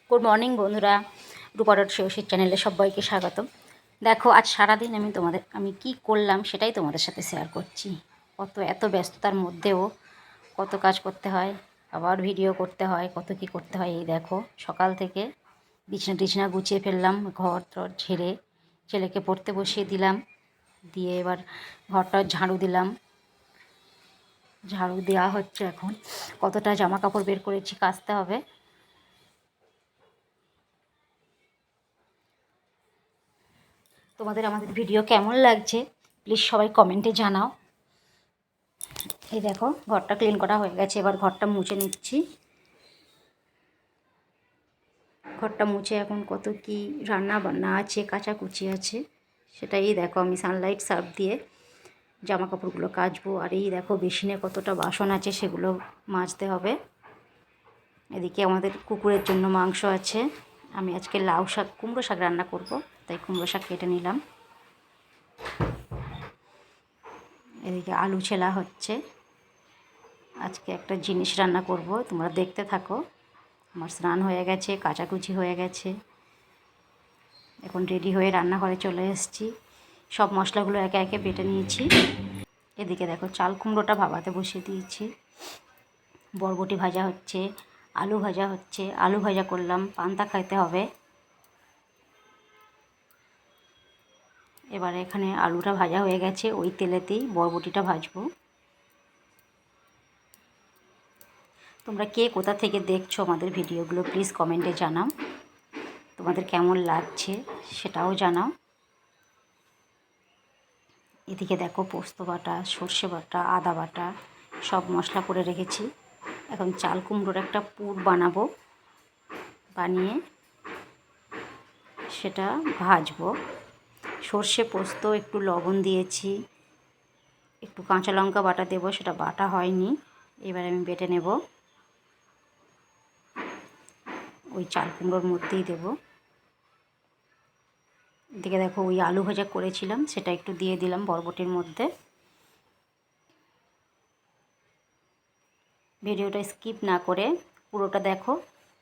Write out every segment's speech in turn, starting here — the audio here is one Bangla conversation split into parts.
গুড মর্নিং বন্ধুরা, রূপাডট শেষের চ্যানেলে সবাইকে স্বাগত। দেখো, আজ সারাদিন আমি কি করলাম সেটাই তোমাদের সাথে শেয়ার করছি। এত ব্যস্ততার মধ্যেও কত কাজ করতে হয়, আবার ভিডিও করতে হয়, কত কি করতে হয়। এই দেখো, সকাল থেকে বিছনা টিছনা গুছিয়ে ফেললাম, ঘর টর ঝেড়ে ছেলেকে পড়তে বসিয়ে দিলাম, দিয়ে এবার ঘরটা ঝাড়ু দিলাম। ঝাড়ু দেওয়া হচ্ছে এখন। কতটা জামা কাপড় বের করেছি, কাচতে হবে। তোমাদের আমাদের ভিডিও কেমন লাগছে প্লিজ সবাই কমেন্টে জানাও। এই দেখো, ঘরটা ক্লিন করা হয়ে গেছে, এবার ঘরটা মুছে নিচ্ছি। ঘরটা মুছে এখন কত কি রান্না বান্না আছে, কাচাকুচি আছে, সেটাই দেখো আমি সানলাইট সার্ফ দিয়ে জামা কাপড়গুলো কাচবো। আর এই দেখো বেসিনে কতটা বাসন আছে, সেগুলো মাজতে হবে। এদিকে আমাদের কুকুরের জন্য মাংস আছে। আমি আজকে লাউ শাক কুমড়ো শাক রান্না করব, তাই কুমড়ো শাক কেটে নিলাম। এদিকে আলু ছেলা হচ্ছে। আজকে একটা জিনিস রান্না করব, তোমরা দেখতে থাকো। আমার স্নান হয়ে গেছে, কাচাকুচি হয়ে গেছে, এখন রেডি হয়ে রান্নাঘরে চলে এসেছি। সব মশলাগুলো একে একে বেটে নিয়েছি। এদিকে দেখো, চাল কুমড়োটা ভাপাতে বসিয়ে দিয়েছি। বরবটি ভাজা হচ্ছে, আলু ভাজা হচ্ছে। আলু ভাজা করলাম, পান্তা খাইতে হবে। এবারে এখানে আলুটা ভাজা হয়ে গেছে, ওই তেলেতেই বরবটিটা ভাজবো। তোমরা কে কোথা থেকে দেখছো আমাদের ভিডিওগুলো প্লিজ কমেন্টে জানাও। তোমাদের কেমন লাগছে সেটাও জানাও। এদিকে দেখো, পোস্ত বাটা, সর্ষে বাটা, আদা বাটা সব মশলা করে রেখেছি। এখন চাল কুমড়োর একটা পুর বানাবো, বানিয়ে সেটা ভাজবো। সর্ষে পোস্ত একটু লবণ দিয়েছি, একটু কাঁচা লঙ্কা বাটা দেবো, সেটা বাটা হয়নি। এবার আমি বেটে নেব, ওই চাল কুমড়োর মধ্যেই দেবো। এদিকে দেখো, ওই আলু ভাজা করেছিলাম সেটা একটু দিয়ে দিলাম বরবটির মধ্যে। ভিডিওটা স্কিপ না করে পুরোটা দেখো,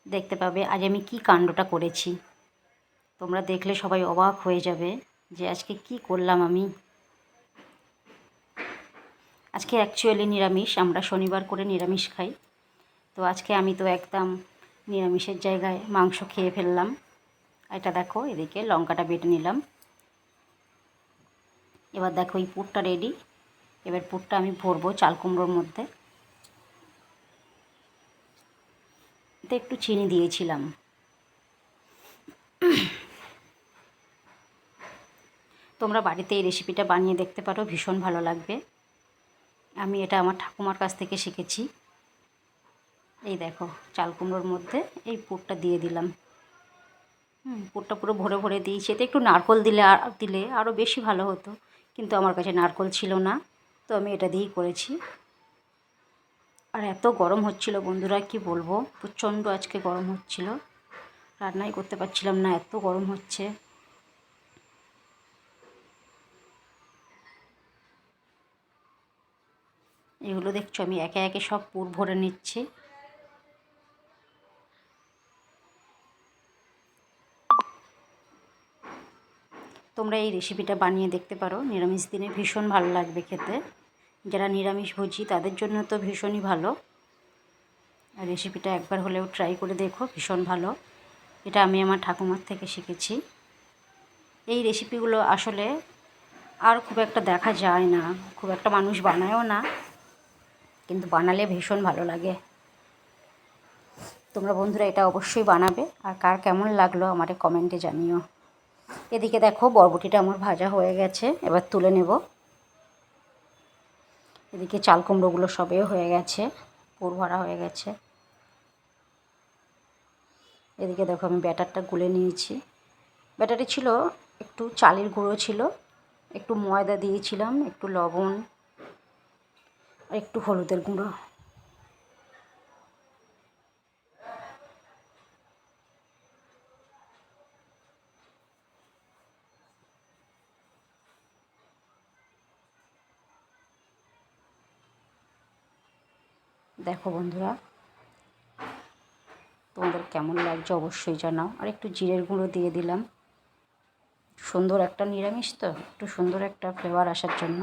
দেখতে পাবে আজ আমি কি কাণ্ডটা করেছি। তোমরা দেখলে সবাই অবাক হয়ে যাবে যে আজকে কি করলাম আমি। আজকে অ্যাকচুয়ালি নিরামিষ, আমরা শনিবার করে নিরামিষ খাই। তো আজকে আমি তো একদম নিরামিষের জায়গায় মাংস খেয়ে ফেললাম। এটা দেখো, এদিকে লঙ্কাটা বেটে নিলাম। এবার দেখো, এই পুরটা রেডি। এবার পুরটা আমি ভরবো চাল কুমড়োর মধ্যে। এতে একটু চিনি দিয়েছিলাম। তোমরা বাড়িতে এই রেসিপিটা বানিয়ে দেখতে পারো, ভীষণ ভালো লাগবে। আমি এটা আমার ঠাকুমার কাছ থেকে শিখেছি। এই দেখো, চাল কুমড়োর মধ্যে এই পুরটা দিয়ে দিলাম। পুরটা পুরো ভরে ভরে দিয়েছি। এতে একটু নারকেল দিলে আরও বেশি ভালো হতো, কিন্তু আমার কাছে নারকেল ছিল না, তো আমি এটা দিয়েই করেছি। আর এত গরম হচ্ছিল বন্ধুরা, কি বলবো, প্রচণ্ড আজকে গরম হচ্ছিল। রান্নাই করতে পারছিলাম না, এত গরম হচ্ছে। এগুলো দেখছো আমি একে একে সব পুর ভরে নিচ্ছি। তোমরা এই রেসিপিটা বানিয়ে দেখতে পারো, নিরামিষ দিনে ভীষণ ভালো লাগবে খেতে। যারা নিরামিষভোজী তাদের জন্য তো ভীষণই ভালো। আর রেসিপিটা একবার হলেও ট্রাই করে দেখো, ভীষণ ভালো। এটা আমি আমার ঠাকুমার থেকে শিখেছি। এই রেসিপিগুলো আসলে আর খুব একটা দেখা যায় না, খুব একটা মানুষ বানায়ও না, কিন্তু বানালে ভীষণ ভালো লাগে। তোমরা বন্ধুরা এটা অবশ্যই বানাবে, আর কার কেমন লাগলো আমাকে কমেন্টে জানিও। এদিকে দেখো, বরবটিটা আমার ভাজা হয়ে গেছে, এবার তুলে নেব। এদিকে চাল কুমড়োগুলো সবে হয়ে গেছে, পুর ভরা হয়ে গেছে। এদিকে দেখো, আমি ব্যাটারটা গুলে নিয়েছি। ব্যাটারে ছিল একটু চালের গুঁড়ো ছিল, একটু ময়দা দিয়েছিলাম, একটু লবণ আর একটু হলুদের গুঁড়ো। দেখো বন্ধুরা, তোমাদের কেমন লাগছে অবশ্যই জানাও। আর একটু জিরের গুঁড়ো দিয়ে দিলাম, সুন্দর একটা নিরামিষ তো একটু সুন্দর একটা ফ্লেভার আসার জন্য।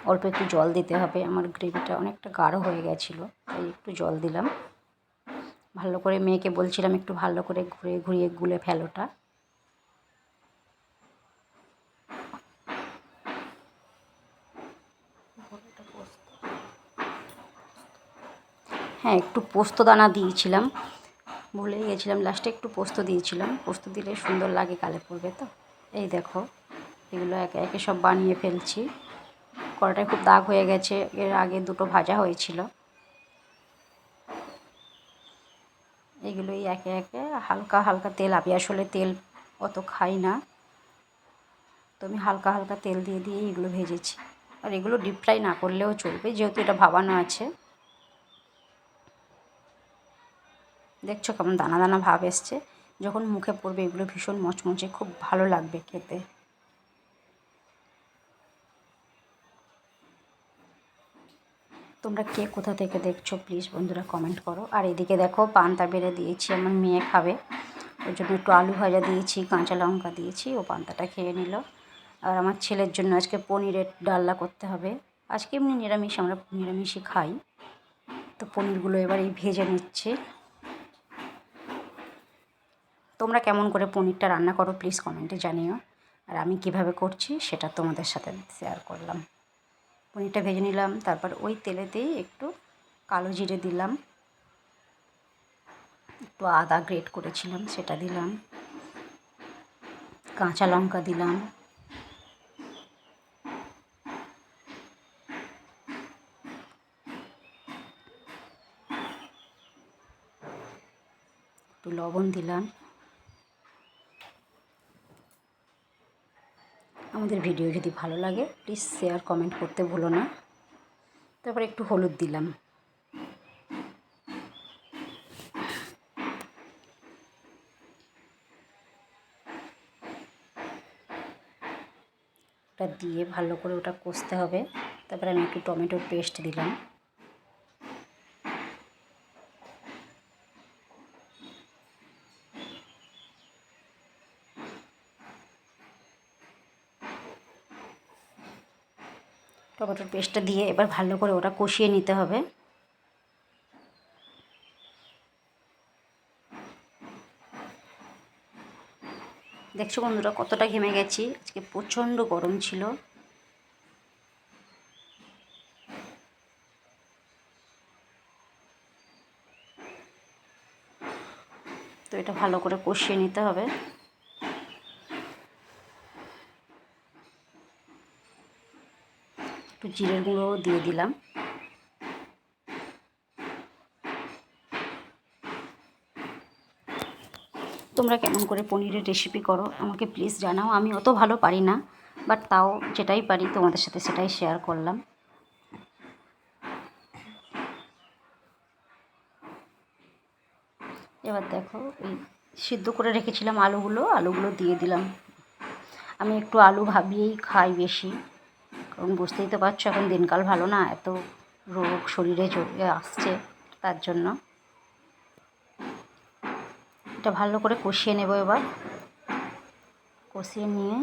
অল্প একটু জল দিতে হবে, আমার গ্রেভিটা অনেকটা গাঢ় হয়ে গেছিলো, তাই একটু জল দিলাম। ভালো করে মেয়েকে বলছিলাম একটু ভালো করে ঘুরিয়ে ঘুরিয়ে গুলে ফেলোটা। হ্যাঁ, একটু পোস্ত দানা দিয়েছিলাম, ভুলেই গেছিলাম, লাস্টে একটু পোস্ত দিয়েছিলাম। পোস্ত দিলে সুন্দর লাগে, কালে পড়বে তো। এই দেখো, এগুলো একে একে সব বানিয়ে ফেলছি। কড়াটায় খুব দাগ হয়ে গেছে, এর আগে দুটো ভাজা হয়েছিল। এগুলোই একে একে হালকা হালকা তেল, আমি আসলে তেল অত খাই না, তো আমি হালকা হালকা তেল দিয়ে দিয়ে এগুলো ভেজেছি। আর এগুলো ডিপ ফ্রাই না করলেও চলবে, যেহেতু এটা ভাবানো আছে। দেখছো কেমন দানা দানা ভাব এসছে, যখন মুখে পড়বে এগুলো ভীষণ মচমচে, খুব ভালো লাগবে খেতে। তোমরা কে কোথা থেকে দেখছো প্লিজ বন্ধুরা কমেন্ট করো। আর এদিকে দেখো পান্তা বেড়ে দিয়েছি, আমার মেয়ে খাবে, ওর জন্য একটু আলু ভাজা দিয়েছি, কাঁচা লঙ্কা দিয়েছি, ও পান্তাটা খেয়ে নিল। আর আমার ছেলের জন্য আজকে পনিরের ডালনা করতে হবে। আজকে এমনি নিরামিষ, আমরা নিরামিষই খাই, তো পনিরগুলো এবার এই ভেজে নিচ্ছে। তোমরা কেমন করে পনিরটা রান্না করো প্লিজ কমেন্টে জানিও। আর আমি কিভাবে করছি সেটা তোমাদের সাথে শেয়ার করলাম। পনিরটা ভেজে নিলাম, তারপর ওই তেলেতেই একটু কালো জিরে দিলাম, একটু আদা গ্রেট করেছিলাম সেটা দিলাম, কাঁচা লঙ্কা দিলাম, একটু লবণ দিলাম। আমাদের ভিডিও যদি ভালো লাগে প্লিজ শেয়ার কমেন্ট করতে ভুলো না। তারপর একটু হলুদ দিলাম। ওটা দিয়ে ভালো করে ওটা কষতে হবে। তারপরে আমি একটু টমেটোর পেস্ট দিলাম। টমেটোর পেস্টটা দিয়ে এবার ভালো করে ওটা কষিয়ে নিতে হবে। দেখছো বন্ধুরা কতটা ঘেমে গেছি, আজকে প্রচণ্ড গরম ছিল। তো এটা ভালো করে কষিয়ে নিতে হবে। একটু জিরের গুঁড়োও দিয়ে দিলাম। তোমরা কেমন করে পনিরের রেসিপি করো আমাকে প্লিজ জানাও। আমি অত ভালো পারি না, বাট তাও যেটাই পারি তোমাদের সাথে সেটাই শেয়ার করলাম। এবার দেখো এই সিদ্ধ করে রেখেছিলাম আলুগুলো দিয়ে দিলাম। আমি একটু আলু ভাবিয়েই খাই বেশি, কারণ বুঝতেই তো পারছো এখন দিনকাল ভালো না, এত রোগ শরীরে চলে আসছে, তার জন্য। এটা ভালো করে কষিয়ে নেব। এবার কষিয়ে নিয়ে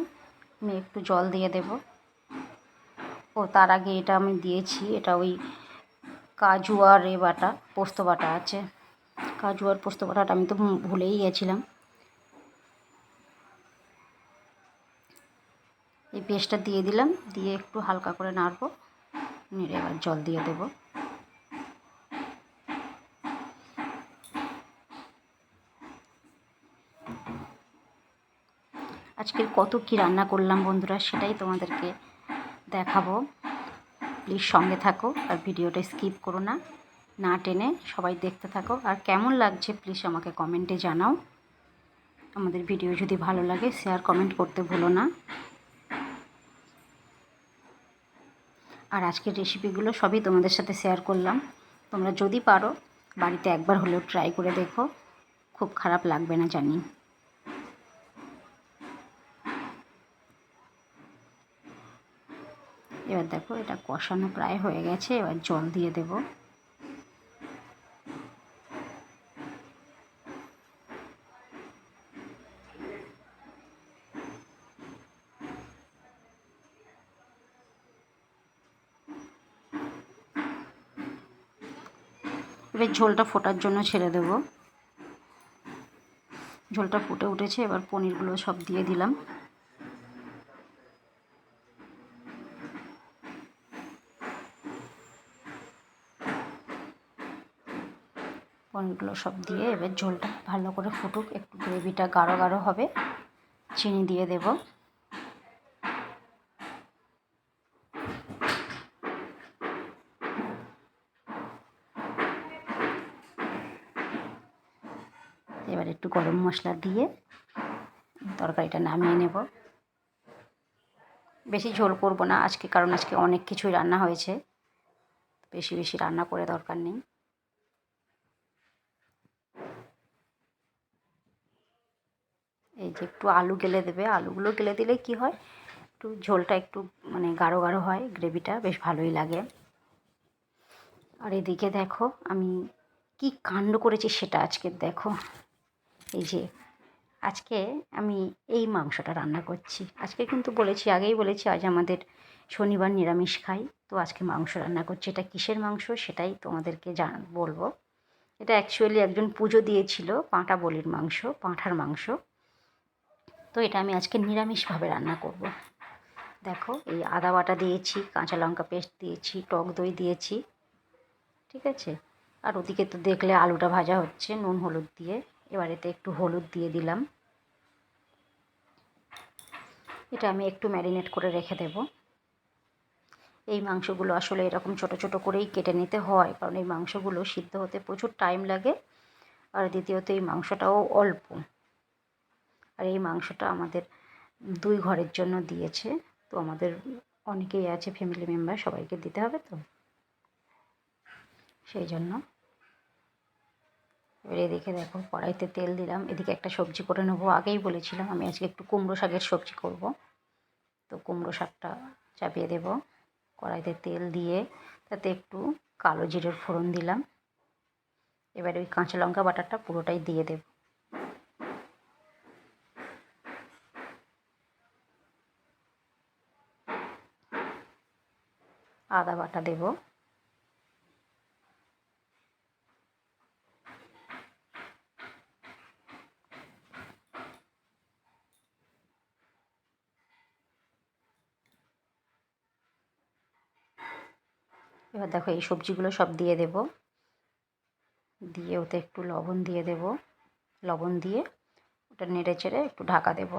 আমি একটু জল দিয়ে দেব। ও তার আগে এটা আমি দিয়েছি, এটা ওই কাজু আর বাটা, পোস্ত বাটা আছে, কাজু আর পোস্ত বাটাটা আমি তো ভুলেই গেছিলাম। এই পেস্টটা দিয়ে দিলাম, দিয়ে একটু হালকা করে নাড়বো, নেড়ে এবার জল দিয়ে দেব। আজকের কত কী রান্না করলাম বন্ধুরা সেটাই তোমাদেরকে দেখাবো। প্লিজ সঙ্গে থাকো আর ভিডিওটা স্কিপ করো না, না টেনে সবাই দেখতে থাকো। আর কেমন লাগছে প্লিজ আমাকে কমেন্টে জানাও। আমাদের ভিডিও যদি ভালো লাগে শেয়ার কমেন্ট করতে ভুলো না। আর আজকের রেসিপিগুলো সবই তোমাদের সাথে শেয়ার করলাম। তোমরা যদি পারো বাড়িতে একবার হলেও ট্রাই করে দেখো, খুব খারাপ লাগবে না জানি। এবার দেখো এটা কষানো প্রায় হয়ে গেছে, এবার জল দিয়ে দেব। এবার ঝোলটা ফোটার জন্য ছেড়ে দেব। ঝোলটা ফুটে উঠেছে, এবার পনিরগুলো সব দিয়ে দিলাম। পনিরগুলো সব দিয়ে এবার ঝোলটা ভালো করে ফুটুক, একটু গ্রেভিটা গাঢ় গাঢ় হবে। চিনি দিয়ে দেব। এবার একটু গরম মশলা দিয়ে তরকারিটা নামিয়ে নেব। বেশি ঝোল করব না আজকে, কারণ আজকে অনেক কিছুই রান্না হয়েছে, বেশি বেশি রান্না করে দরকার নেই। এই যে একটু আলু গেলে দেবে, আলুগুলো গেলে দিলে কি হয়, একটু ঝোলটা একটু মানে গাঢ় গাঢ় হয়, গ্রেভিটা বেশ ভালোই লাগে। আর এদিকে দেখো আমি কি কাণ্ড করেছি সেটা আজকে দেখো। এই যে আজকে আমি এই মাংসটা রান্না করছি। আজকে কিন্তু বলেছি, আগেই বলেছি আজ আমাদের শনিবার নিরামিষ খাই, তো আজকে মাংস রান্না করছি। এটা কিসের মাংস সেটাই তোমাদেরকে বলবো। এটা অ্যাকচুয়ালি একজন পুজো দিয়েছিল, পাঁঠা বলির মাংস, পাঁঠার মাংস। তো এটা আমি আজকে নিরামিষভাবে রান্না করব। দেখো এই আদা বাটা দিয়েছি, কাঁচা লঙ্কা পেস্ট দিয়েছি, টক দই দিয়েছি, ঠিক আছে। আর ওদিকে তো দেখলে আলুটা ভাজা হচ্ছে নুন হলুদ দিয়ে। এবার এতে একটু হলুদ দিয়ে দিলাম। এটা আমি একটু ম্যারিনেট করে রেখে দেব। এই মাংসগুলো আসলে এরকম ছোট ছোট করেই কেটে নিতে হয়, কারণ এই মাংসগুলো সিদ্ধ হতে প্রচুর টাইম লাগে। আর দ্বিতীয়ত এই মাংসটাও অল্প। আর এই মাংসটা আমাদের 2 ঘরের জন্য দিয়েছে, তো আমাদের অনেকেই আছে ফ্যামিলি মেম্বার, সবাইকে দিতে হবে তো সেই জন্য। এবার এদিকে দেখো কড়াইতে তেল দিলাম, এদিকে একটা সবজি করে নেবো। আগেই বলেছিলাম আমি আজকে একটু কুমড়ো শাকের সবজি করব, তো কুমড়ো শাকটা চাপিয়ে দেব। কড়াইতে তেল দিয়ে তাতে একটু কালো জিরের ফোড়ন দিলাম। এবারে ওই কাঁচা লঙ্কা বাটাটা পুরোটাই দিয়ে দেব। আদা বাটা দেব। এবার দেখো এই সবজিগুলো সব দিয়ে দেব, দিয়ে ওতে একটু লবণ দিয়ে দেব। লবণ দিয়ে ওটা নেড়ে চেড়ে একটু ঢাকা দেব।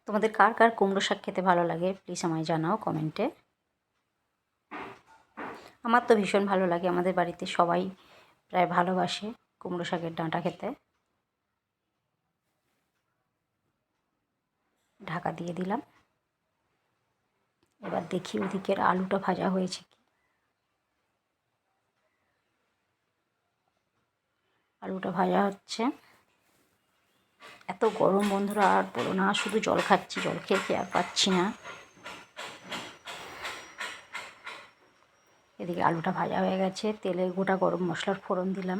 তোমাদের কার কার কুমড়ো শাক খেতে ভালো লাগে প্লিজ আমায় জানাও কমেন্টে। আমার তো ভীষণ ভালো লাগে, আমাদের বাড়িতে সবাই প্রায় ভালোবাসে কুমড়ো শাকের ডাঁটা খেতে। ঢাকা দিয়ে দিলাম। এবার দেখি ওদিকের আলুটা ভাজা হয়েছে কি। আলুটা ভাজা হচ্ছে। এত গরম বন্ধুরা আর বলো না, শুধু জল খাচ্ছি, জল খেয়ে খেয়ে আর পাচ্ছি না। এদিকে আলুটা ভাজা হয়ে গেছে, তেলে গোটা গরম মশলার ফোড়ন দিলাম,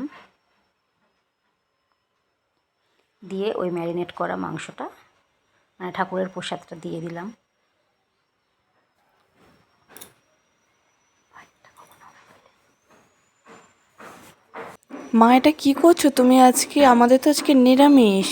দিয়ে ওই ম্যারিনেট করা মাংসটা মানে ঠাকুরের প্রসাদটা দিয়ে দিলাম। মা এটা কি করছো তুমি আজকে? আমাদের তো আজকে নিরামিষ।